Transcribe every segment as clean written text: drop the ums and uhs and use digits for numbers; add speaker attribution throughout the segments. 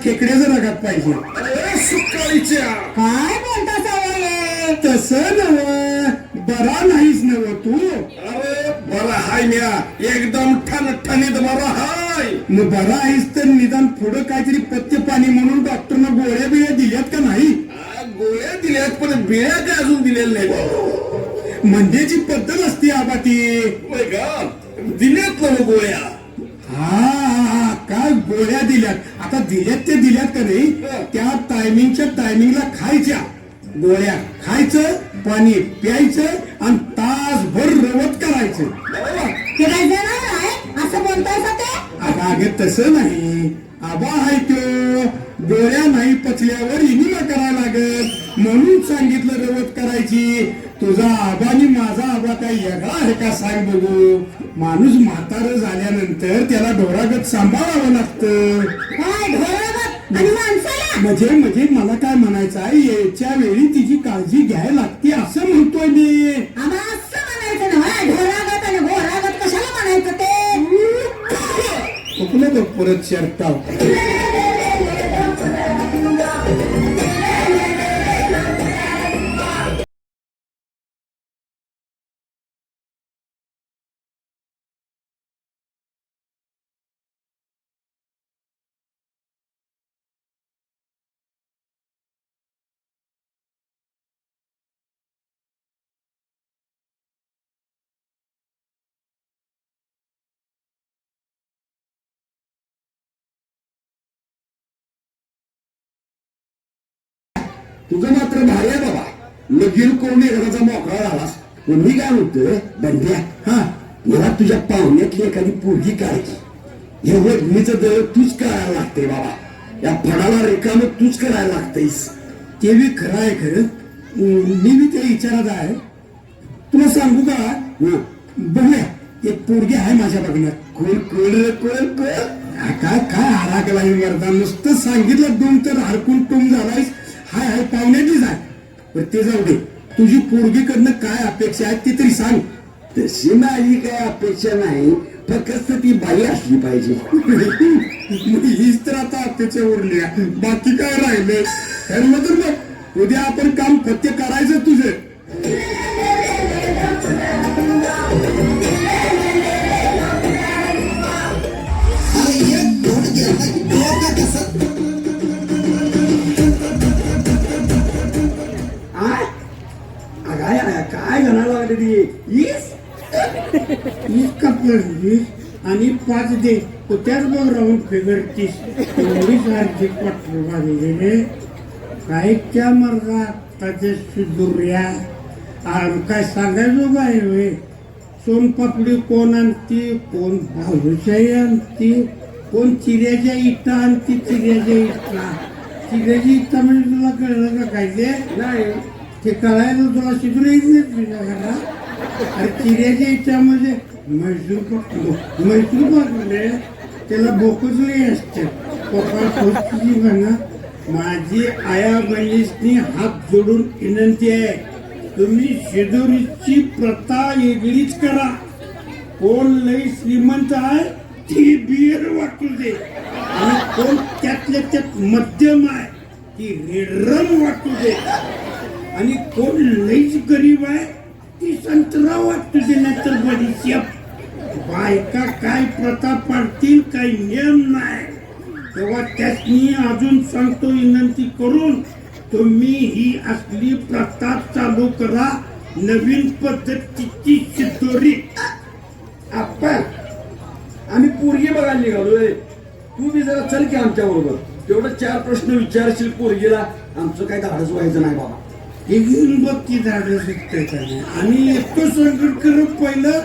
Speaker 1: खेकड्याचं रगात पाहिजे.
Speaker 2: अरे सुकाळीच्या
Speaker 3: काय बोलता सवय
Speaker 1: तसं नव बरा नाहीच नव तू.
Speaker 2: अरे बरा हाय म्या एकदम ठणठणीत बरा हाय.
Speaker 1: मग बरा आहेस तर निदान पुढं काहीतरी पथ्य पाणी म्हणून डॉक्टरनं गोळ्या बिळ्या दिल्यात का नाही?
Speaker 2: गोळ्या दिल्यात पण बिळ्या काय अजून दिलेल्या नाही.
Speaker 1: म्हणजे जी पद्धत असते आबा ती.
Speaker 2: दिल्यात ना गोळ्या.
Speaker 1: हा काय गोळ्या दिल्यात. आता दिल्यात ते दिल्यात का नाही त्या टायमिंगच्या टायमिंगला खायच्या गोळ्या. खायचं पाणी प्यायचं आणि तासभर रवत करायचं.
Speaker 3: असं बोलताय ते
Speaker 1: अगं तसं नाही. आबा आहे तो गोळ्या नाही पचल्यावर इनिमा करायला लागत म्हणून सांगितलं रवत करायची. तुझा आबा आणि माझा आबा काही वेगळा आहे का सांग बघू. माणूस म्हातारं झाल्यानंतर त्याला ढोरागत सांभाळावं लागतं. म्हणजे मला काय म्हणायचं आहे याच्या वेळी तिची काळजी घ्यायला लागते असं म्हणतोय मी.
Speaker 3: असं म्हणायचं ना ढोरागत आणि घोरागत कशाला म्हणायचं ते.
Speaker 1: कुठलं तो परत शर्टाव.
Speaker 2: तुझं मात्र भारी आहे बाबा. लगीन करून घराचा मोकळा झालास. पण मी काय म्हणतोय बंड्या,
Speaker 1: हा
Speaker 2: मला तुझ्या पाहुण्यातली एखादी पोरगी काढायची. हे वडणीचं दर तूच करायला लागते बाबा. या फडाला रिकामं तूच करायला लागतेस.
Speaker 1: ते बी खरं आहे. खरं मी ते विचारात आहे. तुला सांगू का बघूया एक पोरगी आहे माझ्या बघण्यात.
Speaker 2: कोण कोण रे कोण कोण.
Speaker 1: काय काय हारा करता नुसतं सांगितलं दोन तर हरकून टुम झालायस. हाय हाय पाहुण्यातलीच आहे. पण ते जाऊ दे. तुझी पोरगीकडनं काय अपेक्षा आहे ती तरी सांग.
Speaker 2: तशी माझी काय अपेक्षा नाही. फक्त ती बाई असली पाहिजे.
Speaker 1: हीच तर आता अपेक्षा उरली. बाकी काय राहिले ठरलं तर मग उद्या आपण काम पथ्य करायचं तुझं.
Speaker 2: काय घालायला लागली
Speaker 1: वीस का पडली आणि 5 दे त्याच बघ राहून फिगरतीस एवढी सारखी पटलं बांधलेले. काय त्या मर्दा आत्ताच्या सुदुर्या काय सांगायचो काय वे. सोनपापडी कोण आणती, कोण भाऊशाही आणती, कोण चिऱ्याच्या इटा आणती. चिऱ्याच्या इटा म्हणजे तुला कळलं का काय ते
Speaker 2: नाही.
Speaker 1: ते कळायला तुला शिकून येत नाही तुझ्या घरात. अरे चिऱ्याच्या इटामध्ये मैसूर पाकडे त्याला बोकच नाही असते. पप्पा म्हणा माझी आया बहिणीसनी हात जोडून विनंती आहे तुम्ही शेदोरीची प्रथा वेगळीच करा. कोण लई श्रीमंत आहे ती बियर वाटू दे आणि कोण त्यातल्या त्यात मध्यम आहे ती रेडरम वाटू दे आणि कोण लईच गरीब आहे ती संत्रा वाटू दे नाहीतर बडीशेप. बायका काय प्रथा पाडतील काही नियम नाही. तेव्हा त्यासनी अजून सांगतो विनंती करून तुम्ही ही असली प्रथा चालू करा. नवीन पद्धतीची शिदोरी.
Speaker 2: आपण आम्ही पोरगी बघायला निघालोय. तू बी जरा चल की आमच्या बरोबर. तेवढं 4 प्रश्न विचारशील पोरगीला. आमचं काय धाडस व्हायचं नाही बाबा.
Speaker 1: हे घेऊन बघ की झाडं सुटते. आणि येतो संकट करत पहिलं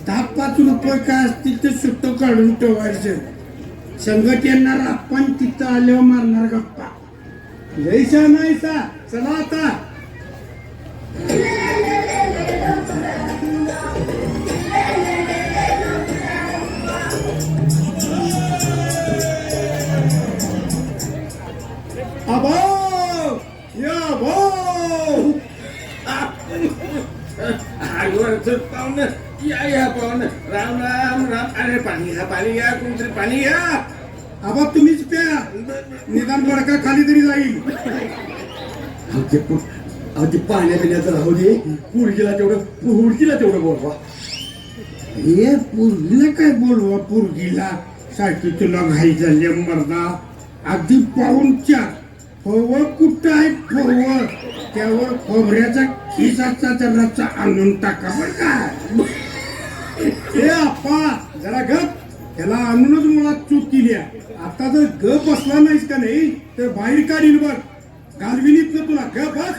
Speaker 1: 10-5 रुपये काय असतील ते सुट्ट काढून ठेवायचं. संगत येणार आपण तिथं आल्यावर मारणार गप्पा. जैसा नाहीसा. चला आता अभाव या भाऊ
Speaker 2: पाहुणं या पाहुणं. राम राम राम. अरे पाणी घ्या कोणतरी पाणी घ्या.
Speaker 1: आबा तुम्हीच प्या निदान बडका खाली तरी जाईल.
Speaker 2: अगदी पाण्या पिण्याचं राहू दे, पुरगीला तेवढं बोलवा.
Speaker 1: हे पोरगीला काय बोलवा, पोरगीला सारखी तुला घाई झाली मर्दा. अगदी पाहूनच्या फवळ कुठं आहे फवळ, त्यावर खोबऱ्याचा खिसाचा रस्सा आणून टाका बर का. ए आप्पा जरा गप, त्याला आणूनच मुळात चूक केली आहे. आता जर गप बसला नाहीस का नाही तर बाहेर काढील बघ, घालविनीत ना तुला. गप बस.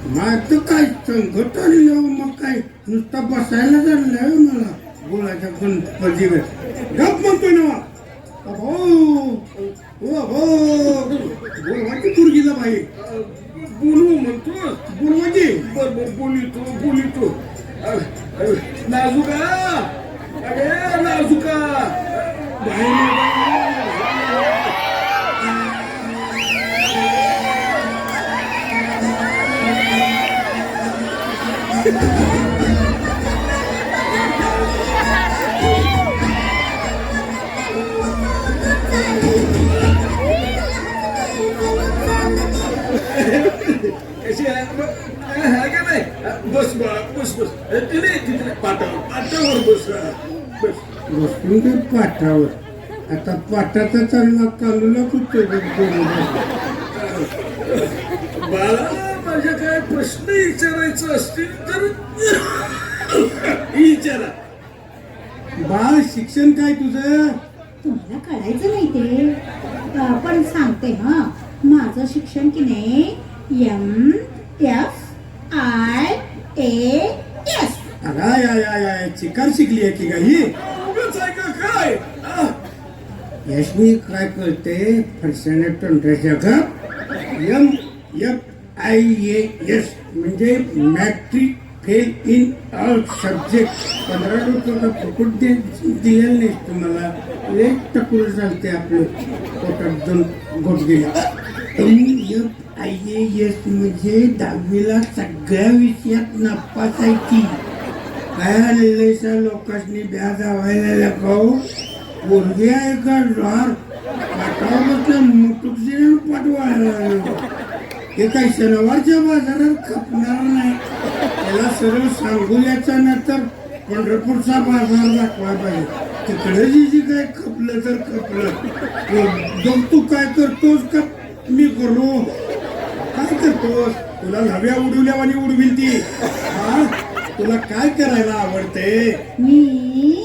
Speaker 1: मग तर काय संकट आलेलं, मग काय नुसता बसायला चाललंय मला बोलायच्या गणपतीवर. गप म्हणतोय ना बोलवाची पोरगीला बाई.
Speaker 2: बोलू म्हणतो,
Speaker 1: बोलवाची
Speaker 2: बर बोलितो. नाजुका, अरे नाजुका, कशी आहे का नाही? बस तिथे पाटावर बस.
Speaker 1: बसून ते पाठावर. आता पाठाचा चालला कालूला कुठं
Speaker 2: बाळा, माझ्या काय प्रश्न विचारायचं असतील तर विचारा.
Speaker 1: बाळ शिक्षण काय तुझं?
Speaker 3: तुम्हाला कळायचं नाही ते, पण सांगते हा. माझं शिक्षण की नाही MFIAS.
Speaker 1: अगाय चिकार शिकली आहे की काही?
Speaker 2: उगाच आहे का काय?
Speaker 1: यशनी काय करते फरसाण्या तंत्राच्या का MFIAS म्हणजे matric fail in all subject. 15 रुपयाला फुकट दिलेलं नाही तुम्हाला. लेट टकूर चालते आपलं पोटात दोन गोट गेला. MFIAS म्हणजे 10वीला सगळ्या विषयात नापासायची. काय आलेल्या लोकांनी ब्या जावायला खाऊ पोरगी आहे का ड्रॉर पाठवाबद्दल मुटुकशीने पाठवायला. हे काही शनिवारच्या बाजारात खपणार नाही. त्याला सरळ सांगोल्याचा नंतर पंढरपूरचा बाजार दाखवाय पाहिजे. तिकडे जी काय खपलं तर खपलं. तू काय करतोस का मी करू? काय करतोस? तुला नव्या उडवल्या आणि उडविल ती. तुला काय करायला आवडते?
Speaker 3: मी